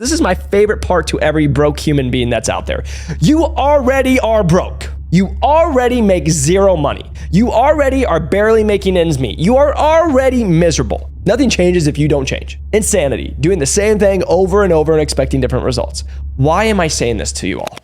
This is my favorite part to every broke human being that's out there. You already are broke. You already make zero money. You already are barely making ends meet. You are already miserable. Nothing changes if you don't change. Insanity, doing the same thing over and over and expecting different results. Why am I saying this to you all?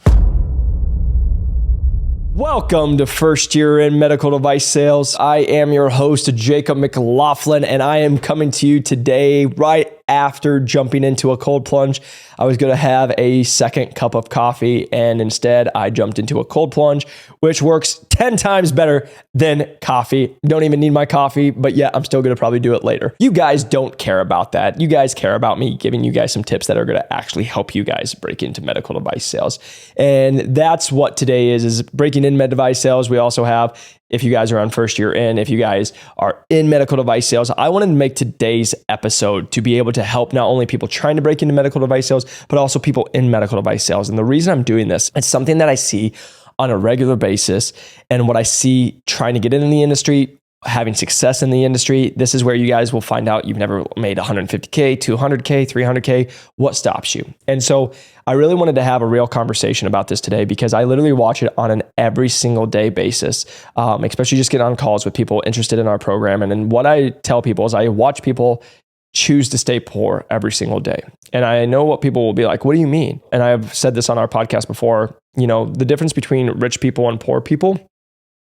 Welcome to First Year in Medical Device Sales. I am your host, Jacob McLaughlin, and I am coming to you today right after jumping into a cold plunge. I was going to have a second cup of coffee, and instead I jumped into a cold plunge, which works 10 times better than coffee. Don't even need my coffee, but yeah, I'm still going to probably do it later. You guys don't care about that. You guys care about me giving you guys some tips that are going to actually help you guys break into medical device sales. And that's what today is breaking in med device sales. We also have, if you guys are on first year in, if you guys are in medical device sales, I wanted to make today's episode to be able to help not only people trying to break into medical device sales, but also people in medical device sales. And the reason I'm doing this, it's something that I see on a regular basis. And what I see trying to get into the industry, having success in the industry, this is where you guys will find out you've never made 150K, 200K, 300K. What stops you? And so I really wanted to have a real conversation about this today because I literally watch it on an every single day basis, especially just getting on calls with people interested in our program. And then what I tell people is I watch people choose to stay poor every single day. And I know what people will be like, what do you mean? And I've said this on our podcast before, the difference between rich people and poor people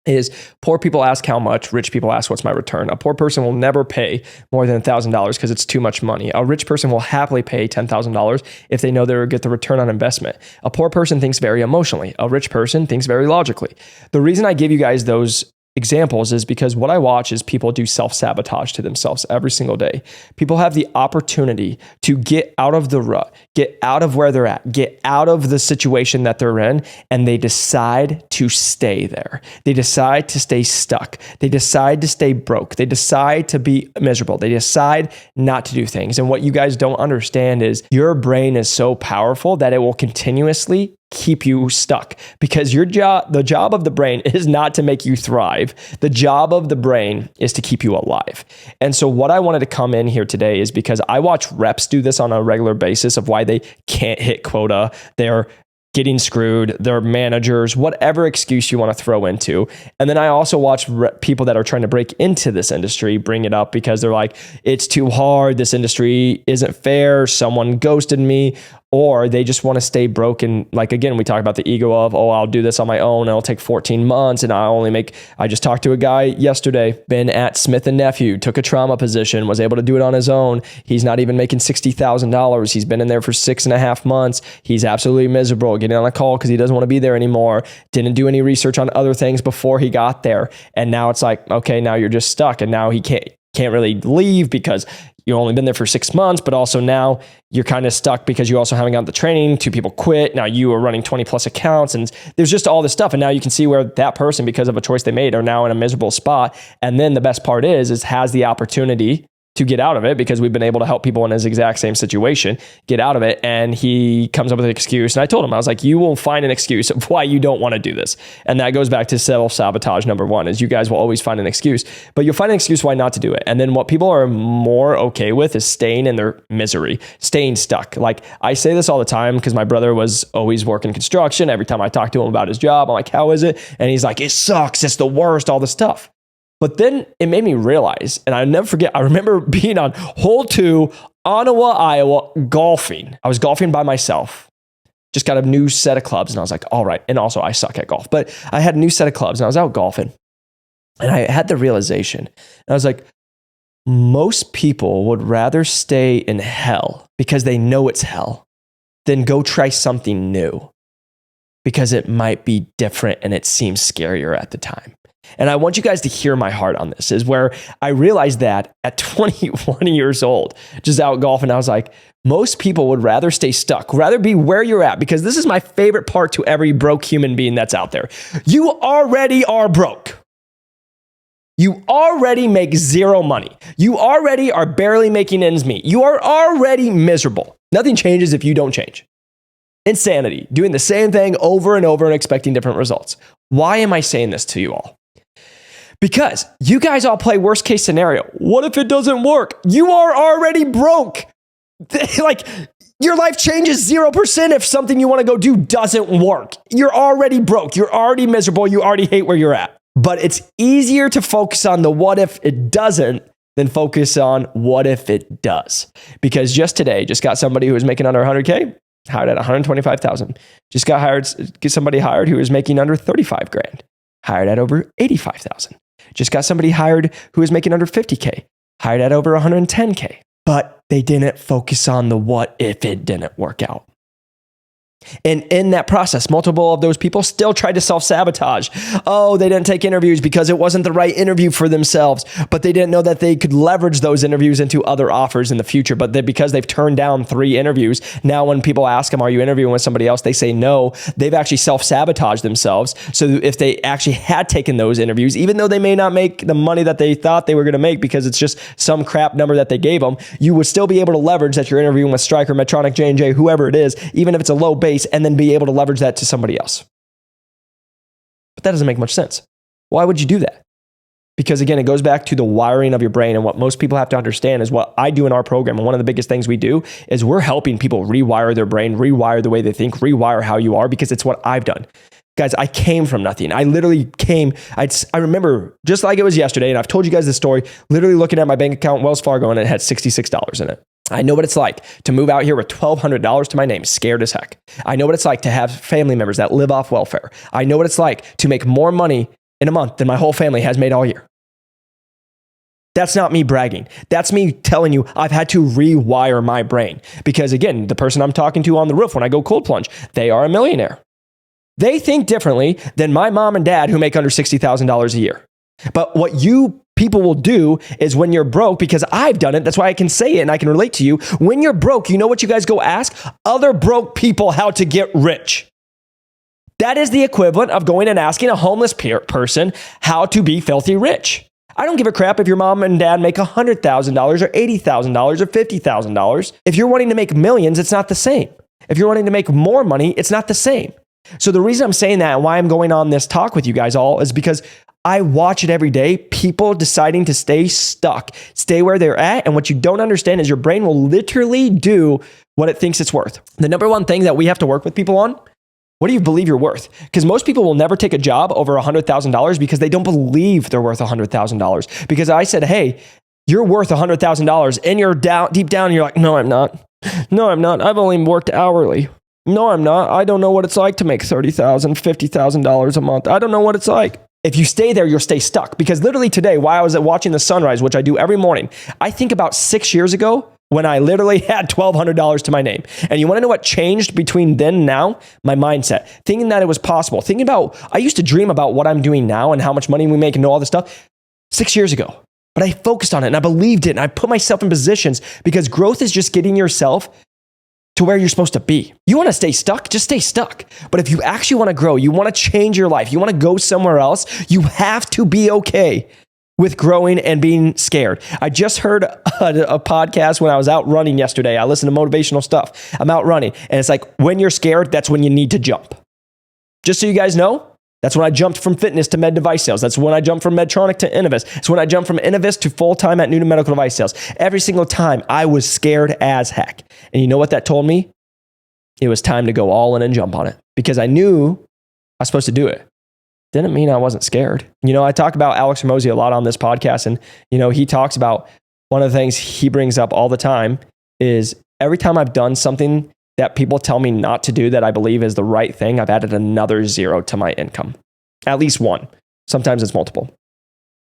is poor people ask how much, rich people ask what's my return. A poor person will never pay more than $1,000 because it's too much money. A rich person will happily pay $10,000 if they know they'll get the return on investment. A poor person thinks very emotionally. A rich person thinks very logically. The reason I give you guys those examples is because what I watch is people do self-sabotage to themselves every single day. People have the opportunity to get out of the rut, get out of where they're at, get out of the situation that they're in, and they decide to stay there. They decide to stay stuck. They decide to stay broke. They decide to be miserable. They decide not to do things. And what you guys don't understand is your brain is so powerful that it will continuously keep you stuck because the job of the brain is not to make you thrive. The job of the brain is to keep you alive. And so what I wanted to come in here today is because I watch reps do this on a regular basis of why they can't hit quota. They're getting screwed, their managers, whatever excuse you want to throw into. And then I also watch people that are trying to break into this industry bring it up because they're like, it's too hard. This industry isn't fair. Someone ghosted me. Or they just want to stay broken. Like, again, we talk about the ego of, I'll do this on my own. It'll take 14 months. And I just talked to a guy yesterday, been at Smith & Nephew, took a trauma position, was able to do it on his own. He's not even making $60,000. He's been in there for 6.5 months. He's absolutely miserable, getting on a call because he doesn't want to be there anymore. Didn't do any research on other things before he got there. And now it's like, okay, now you're just stuck. And now he can't really leave because you've only been there for 6 months, but also now you're kind of stuck because you also haven't gotten the training. 2 people quit. Now you are running 20 plus accounts and there's just all this stuff. And now you can see where that person, because of a choice they made, are now in a miserable spot. And then the best part is has the opportunity to get out of it because we've been able to help people in his exact same situation get out of it. And he comes up with an excuse. And I told him, I was like, you will find an excuse of why you don't want to do this. And that goes back to self-sabotage. Number one is you guys will always find an excuse, but you'll find an excuse why not to do it. And then what people are more okay with is staying in their misery, staying stuck. Like I say this all the time because my brother was always working construction. Every time I talk to him about his job, I'm like, how is it? And he's like, it sucks. It's the worst, all this stuff. But then it made me realize, and I never forget, I remember being on hole 2, Ottawa, Iowa, golfing. I was golfing by myself. Just got a new set of clubs and I was like, all right. And also I suck at golf, but I had a new set of clubs and I was out golfing and I had the realization. And I was like, most people would rather stay in hell because they know it's hell than go try something new because it might be different and it seems scarier at the time. And I want you guys to hear my heart on this, is where I realized that at 21 years old, just out golfing, I was like, most people would rather stay stuck, rather be where you're at, because this is my favorite part to every broke human being that's out there. You already are broke. You already make zero money. You already are barely making ends meet. You are already miserable. Nothing changes if you don't change. Insanity, doing the same thing over and over and expecting different results. Why am I saying this to you all? Because you guys all play worst case scenario. What if it doesn't work? You are already broke. Like, Your life changes 0% if something you want to go do doesn't work. You're already broke. You're already miserable. You already hate where you're at. But it's easier to focus on the what if it doesn't than focus on what if it does. Because just today, just got somebody who was making under 100K, hired at 125,000. Just get somebody hired who was making under 35 grand, hired at over 85,000. Just got somebody hired who was making under 50K, hired at over 110K. But they didn't focus on the what if it didn't work out. And in that process, multiple of those people still tried to self-sabotage. Oh, they didn't take interviews because it wasn't the right interview for themselves, but they didn't know that they could leverage those interviews into other offers in the future. But because they've turned down 3 interviews, now when people ask them, are you interviewing with somebody else? They say no. They've actually self-sabotaged themselves. So if they actually had taken those interviews, even though they may not make the money that they thought they were going to make because it's just some crap number that they gave them, you would still be able to leverage that you're interviewing with Stryker, Medtronic, J&J, whoever it is, even if it's a low base, and then be able to leverage that to somebody else. But that doesn't make much sense. Why would you do that? Because again, it goes back to the wiring of your brain, and what most people have to understand is what I do in our program. And one of the biggest things we do is we're helping people rewire their brain, rewire the way they think, rewire how you are, because it's what I've done. Guys, I came from nothing. I literally came, I remember just like it was yesterday, and I've told you guys this story, literally looking at my bank account, Wells Fargo, and it had $66 in it. I know what it's like to move out here with $1,200 to my name, scared as heck. I know what it's like to have family members that live off welfare. I know what it's like to make more money in a month than my whole family has made all year. That's not me bragging. That's me telling you I've had to rewire my brain. Because again, the person I'm talking to on the roof when I go cold plunge, they are a millionaire. They think differently than my mom and dad who make under $60,000 a year. But what you people will do is when you're broke, because I've done it, that's why I can say it and I can relate to you. When you're broke, you know what you guys go ask? Other broke people how to get rich. That is the equivalent of going and asking a homeless person how to be filthy rich. I don't give a crap if your mom and dad make $100,000 or $80,000 or $50,000. If you're wanting to make millions, it's not the same. If you're wanting to make more money, it's not the same. So the reason I'm saying that and why I'm going on this talk with you guys all is because I watch it every day, people deciding to stay stuck, stay where they're at. And what you don't understand is your brain will literally do what it thinks it's worth. The number one thing that we have to work with people on, what do you believe you're worth? Because most people will never take a job over $100,000 because they don't believe they're worth $100,000. Because I said, hey, you're worth $100,000 and you're deep down, and you're like, no, I'm not. No, I'm not. I've only worked hourly. No, I'm not. I don't know what it's like to make $30,000, $50,000 a month. I don't know what it's like. If you stay there, you'll stay stuck. Because literally today, while I was watching the sunrise, which I do every morning, I think about 6 years ago when I literally had $1,200 to my name. And you want to know what changed between then and now? My mindset. Thinking that it was possible. Thinking about, I used to dream about what I'm doing now and how much money we make and know all this stuff 6 years ago. But I focused on it and I believed it and I put myself in positions because growth is just getting yourself to where you're supposed to be. You want to stay stuck? Just stay stuck. But if you actually want to grow, you want to change your life, you want to go somewhere else, you have to be okay with growing and being scared. I just heard a podcast when I was out running yesterday. I listened to motivational stuff. I'm out running and it's like, when you're scared, that's when you need to jump. Just so you guys know, that's when I jumped from fitness to med device sales. That's when I jumped from Medtronic to Innovis. It's when I jumped from Innovis to full-time at Noonan Medical Device Sales. Every single time I was scared as heck. And you know what that told me? It was time to go all in and jump on it because I knew I was supposed to do it. Didn't mean I wasn't scared. You know, I talk about Alex Hormozi a lot on this podcast and, you know, he talks about one of the things he brings up all the time is every time I've done something that people tell me not to do that I believe is the right thing, I've added another zero to my income. At least one. Sometimes it's multiple.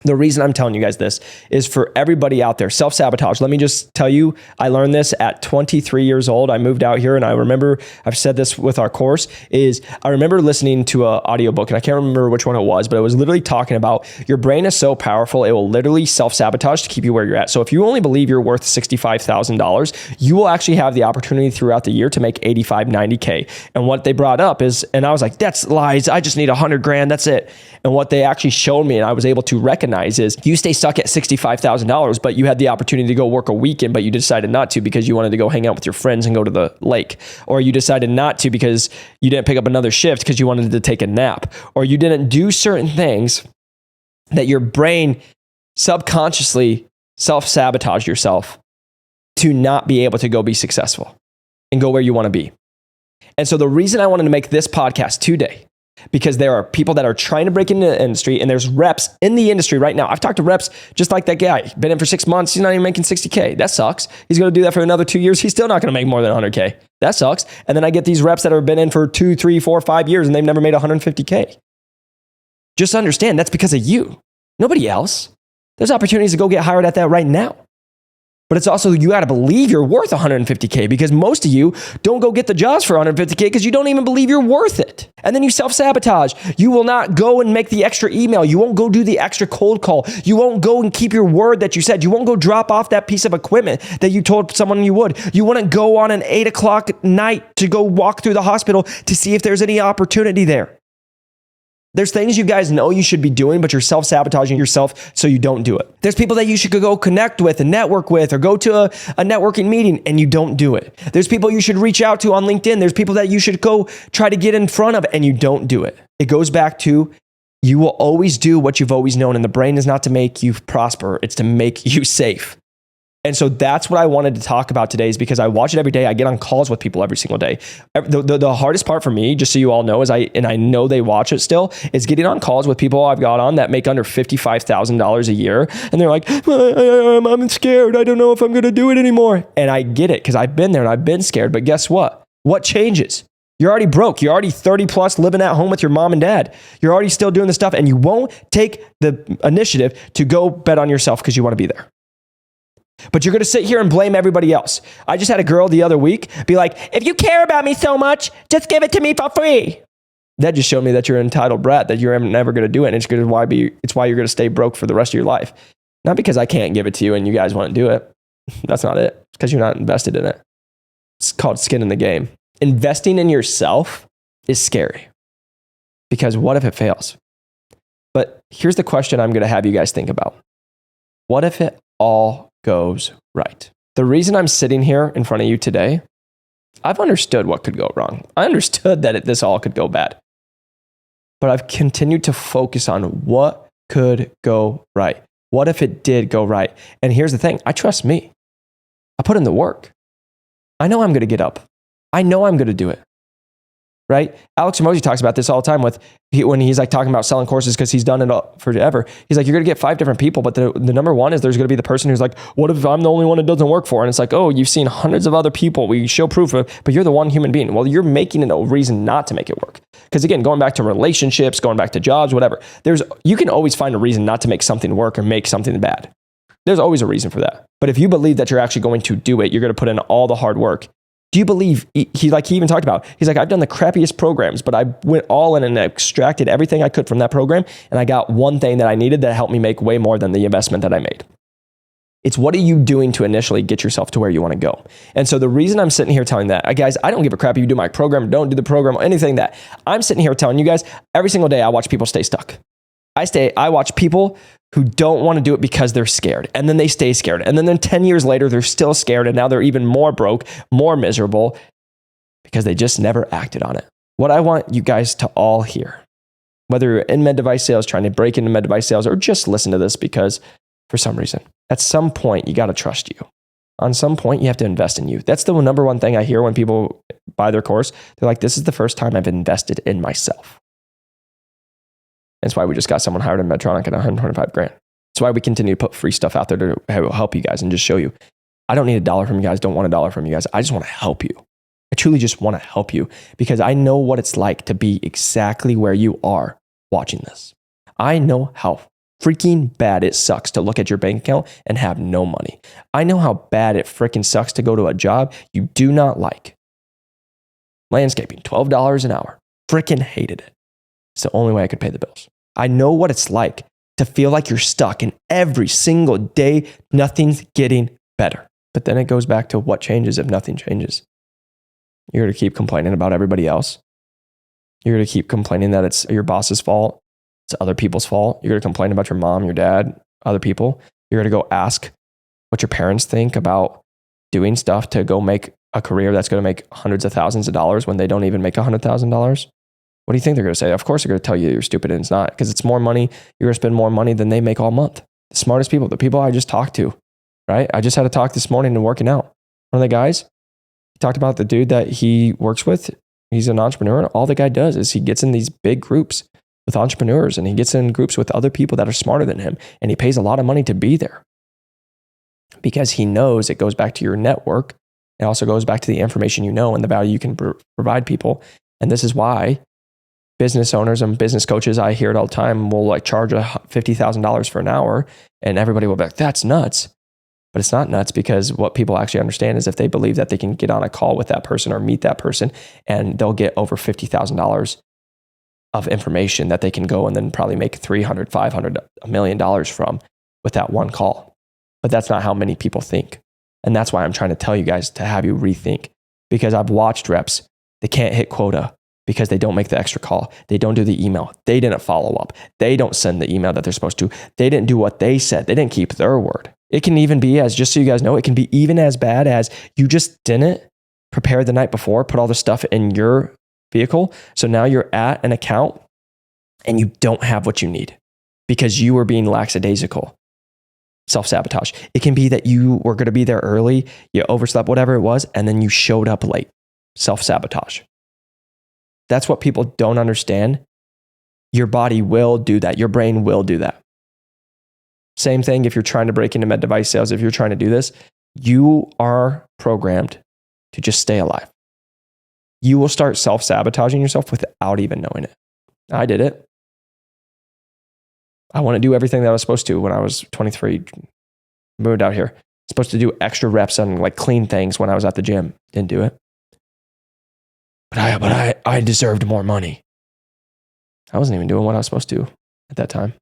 The reason I'm telling you guys this is for everybody out there, self-sabotage. Let me just tell you, I learned this at 23 years old. I moved out here and I remember, I've said this with our course, is I remember listening to an audiobook and I can't remember which one it was, but it was literally talking about your brain is so powerful, it will literally self-sabotage to keep you where you're at. So if you only believe you're worth $65,000, you will actually have the opportunity throughout the year to make 85, 90K. And what they brought up is, and I was like, that's lies. I just need 100 grand. That's it. And what they actually showed me and I was able to recognize is you stay stuck at $65,000, but you had the opportunity to go work a weekend, but you decided not to because you wanted to go hang out with your friends and go to the lake. Or you decided not to because you didn't pick up another shift because you wanted to take a nap. Or you didn't do certain things that your brain subconsciously self-sabotaged yourself to not be able to go be successful. and go where you want to be. And so the reason I wanted to make this podcast today, because there are people that are trying to break into the industry, and there's reps in the industry right now. I've talked to reps just like that guy, been in for 6 months. He's not even making 60K. That sucks. He's going to do that for another 2 years. He's still not going to make more than 100K. That sucks. And then I get these reps that have been in for 2, 3, 4, 5 years, and they've never made 150K. Just understand that's because of you, nobody else. There's opportunities to go get hired at that right now. But it's also, you got to believe you're worth 150K, because most of you don't go get the jobs for 150K because you don't even believe you're worth it. And then you self-sabotage. You will not go and make the extra email. You won't go do the extra cold call. You won't go and keep your word that you said. You won't go drop off that piece of equipment that you told someone you would. You wouldn't go on an 8 o'clock night to go walk through the hospital to see if there's any opportunity there. There's things you guys know you should be doing, but you're self-sabotaging yourself so you don't do it. There's people that you should go connect with and network with, or go to a networking meeting, and you don't do it. There's people you should reach out to on LinkedIn. There's people that you should go try to get in front of, and you don't do it. It goes back to, you will always do what you've always known, and the brain is not to make you prosper. It's to make you safe. And so that's what I wanted to talk about today, is because I watch it every day. I get on calls with people every single day. The hardest part for me, just so you all know, is I know they watch it still, is getting on calls with people I've got on that make under $55,000 a year. And they're like, I'm scared. I don't know if I'm going to do it anymore. And I get it, because I've been there and I've been scared. But guess what? What changes? You're already broke. You're already 30 plus living at home with your mom and dad. You're already still doing the stuff, and you won't take the initiative to go bet on yourself because you want to be there. But you're going to sit here and blame everybody else. I just had a girl the other week be like, if you care about me so much, just give it to me for free. That just showed me that you're an entitled brat, that you're never going to do it. And it's why you're going to stay broke for the rest of your life. Not because I can't give it to you and you guys want to do it. That's not it. It's because you're not invested in it. It's called skin in the game. Investing in yourself is scary, because what if it fails? But here's the question I'm going to have you guys think about. What if it all goes right? The reason I'm sitting here in front of you today, I've understood what could go wrong. I understood that this all could go bad. But I've continued to focus on what could go right. What if it did go right? And here's the thing. I trust me. I put in the work. I know I'm going to get up. I know I'm going to do it. Right? Alex Hormozi talks about this all the time when he's like talking about selling courses, because he's done it forever. He's like, you're going to get 5 different people, but the number one is there's going to be the person who's like, what if I'm the only one it doesn't work for? And it's like, oh, you've seen hundreds of other people. We show proof of, but you're the one human being. Well, you're making it a reason not to make it work. Because again, going back to relationships, going back to jobs, whatever, you can always find a reason not to make something work or make something bad. There's always a reason for that. But if you believe that you're actually going to do it, you're going to put in all the hard work. Do you believe, he even talked about, he's like, I've done the crappiest programs, but I went all in and extracted everything I could from that program, and I got one thing that I needed that helped me make way more than the investment that I made. It's what are you doing to initially get yourself to where you want to go? And so the reason I'm sitting here telling that, guys, I don't give a crap if you do my program, don't do the program, or anything that. I'm sitting here telling you guys, every single day I watch people stay stuck. I watch people who don't want to do it because they're scared, and then they stay scared. And then 10 years later, they're still scared, and now they're even more broke, more miserable, because they just never acted on it. What I want you guys to all hear, whether you're in med device sales, trying to break into med device sales, or just listen to this because for some reason, at some point, you got to trust you. On some point, you have to invest in you. That's the number one thing I hear when people buy their course. They're like, this is the first time I've invested in myself. That's why we just got someone hired in Medtronic at $125,000. That's why we continue to put free stuff out there to help you guys and just show you. I don't need $1 from you guys. Don't want $1 from you guys. I just want to help you. I truly just want to help you, because I know what it's like to be exactly where you are watching this. I know how freaking bad it sucks to look at your bank account and have no money. I know how bad it freaking sucks to go to a job you do not like. Landscaping, $12 an hour. Freaking hated it. It's the only way I could pay the bills. I know what it's like to feel like you're stuck, and every single day, nothing's getting better. But then it goes back to what changes if nothing changes. You're going to keep complaining about everybody else. You're going to keep complaining that it's your boss's fault. It's other people's fault. You're going to complain about your mom, your dad, other people. You're going to go ask what your parents think about doing stuff to go make a career that's going to make hundreds of thousands of dollars when they don't even make $100,000. What do you think they're going to say? Of course, they're going to tell you you're stupid, and it's not, because it's more money. You're going to spend more money than they make all month. The smartest people, the people I just talked to, right? I just had a talk this morning and working out. One of the guys, talked about the dude that he works with. He's an entrepreneur. And all the guy does is he gets in these big groups with entrepreneurs, and he gets in groups with other people that are smarter than him. And he pays a lot of money to be there because he knows it goes back to your network. It also goes back to the information you know and the value you can provide people. And this is why business owners and business coaches, I hear it all the time, will like charge $50,000 for an hour, and everybody will be like, that's nuts. But it's not nuts, because what people actually understand is if they believe that they can get on a call with that person or meet that person, and they'll get over $50,000 of information that they can go and then probably make $300,000, $500,000, $1 million from with that one call. But that's not how many people think. And that's why I'm trying to tell you guys to have you rethink, because I've watched reps, they can't hit quota because they don't make the extra call. They don't do the email. They didn't follow up. They don't send the email that they're supposed to. They didn't do what they said. They didn't keep their word. It can even be as, just so you guys know, it can be even as bad as you just didn't prepare the night before, put all the stuff in your vehicle. So now you're at an account and you don't have what you need because you were being lackadaisical. Self-sabotage. It can be that you were going to be there early, you overslept, whatever it was, and then you showed up late. Self-sabotage. That's what people don't understand. Your body will do that. Your brain will do that. Same thing if you're trying to break into med device sales. If you're trying to do this, you are programmed to just stay alive. You will start self-sabotaging yourself without even knowing it. I did it. I want to do everything that I was supposed to when I was 23, moved out here. Supposed to do extra reps on like clean things when I was at the gym. Didn't do it. But I deserved more money. I wasn't even doing what I was supposed to at that time.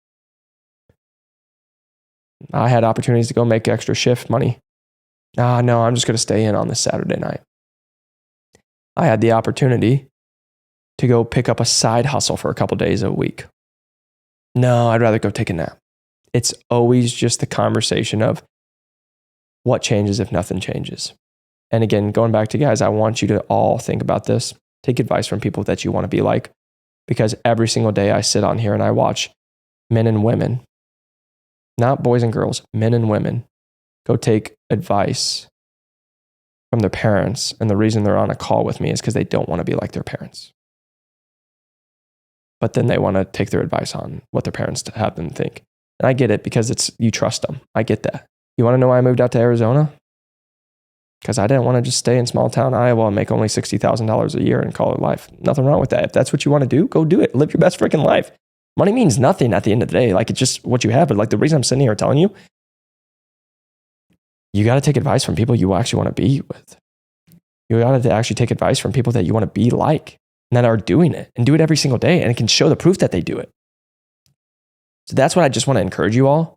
I had opportunities to go make extra shift money. No, I'm just going to stay in on this Saturday night. I had the opportunity to go pick up a side hustle for a couple days a week. No, I'd rather go take a nap. It's always just the conversation of what changes if nothing changes. And again, going back to guys, I want you to all think about this. Take advice from people that you want to be like, because every single day I sit on here and I watch men and women, not boys and girls, men and women, go take advice from their parents. And the reason they're on a call with me is because they don't want to be like their parents. But then they want to take their advice on what their parents have them think. And I get it, because you trust them. I get that. You want to know why I moved out to Arizona? Because I didn't want to just stay in small town Iowa and make only $60,000 a year and call it life. Nothing wrong with that. If that's what you want to do, go do it. Live your best freaking life. Money means nothing at the end of the day. Like, it's just what you have. But like, the reason I'm sitting here telling you, you got to take advice from people you actually want to be with. You got to actually take advice from people that you want to be like, and that are doing it and do it every single day, and it can show the proof that they do it. So that's what I just want to encourage you all.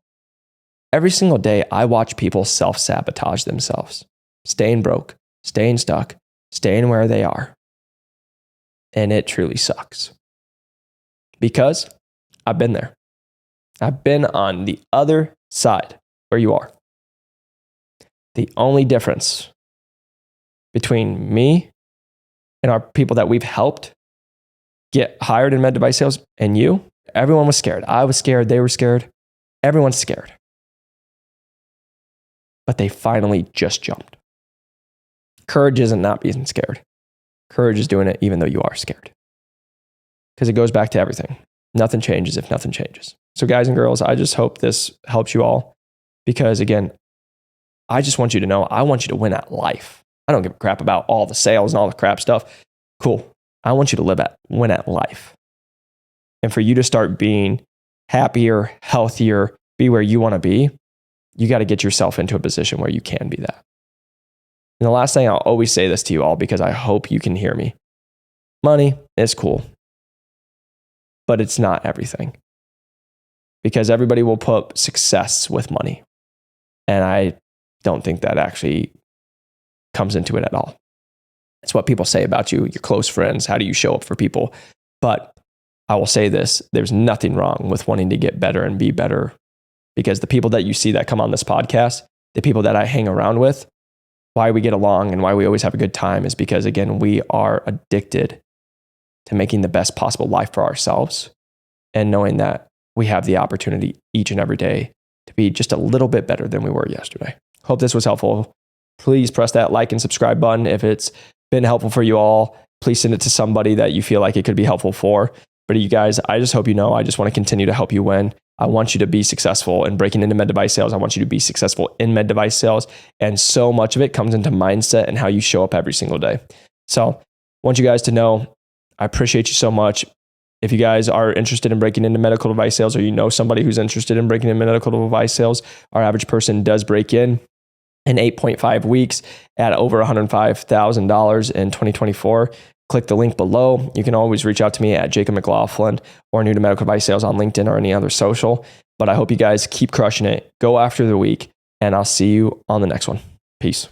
Every single day, I watch people self-sabotage themselves, staying broke, staying stuck, staying where they are. And it truly sucks, because I've been there. I've been on the other side where you are. The only difference between me and our people that we've helped get hired in med device sales and you, everyone was scared. I was scared. They were scared. Everyone's scared. But they finally just jumped. Courage isn't not being scared. Courage is doing it even though you are scared. Because it goes back to everything. Nothing changes if nothing changes. So guys and girls, I just hope this helps you all. Because again, I just want you to know, I want you to win at life. I don't give a crap about all the sales and all the crap stuff. Cool. I want you to win at life. And for you to start being happier, healthier, be where you want to be, you got to get yourself into a position where you can be that. And the last thing, I'll always say this to you all because I hope you can hear me. Money is cool, but it's not everything. Because everybody will put success with money. And I don't think that actually comes into it at all. It's what people say about you, your close friends. How do you show up for people? But I will say this, there's nothing wrong with wanting to get better and be better, because the people that you see that come on this podcast, the people that I hang around with, why we get along and why we always have a good time is because, again, we are addicted to making the best possible life for ourselves and knowing that we have the opportunity each and every day to be just a little bit better than we were yesterday. Hope this was helpful. please press that like and subscribe button. If it's been helpful for you all, please send it to somebody that you feel like it could be helpful for. But you guys, I just hope you know, I just want to continue to help you win. I want you to be successful in breaking into med device sales. I want you to be successful in med device sales. And so much of it comes into mindset and how you show up every single day. So I want you guys to know, I appreciate you so much. If you guys are interested in breaking into medical device sales, or you know somebody who's interested in breaking into medical device sales, our average person does break in 8.5 weeks at over $105,000 in 2024. Click the link below. You can always reach out to me at Jacob McLaughlin or New to Medical Device Sales on LinkedIn or any other social. But I hope you guys keep crushing it. Go after the week, and I'll see you on the next one. Peace.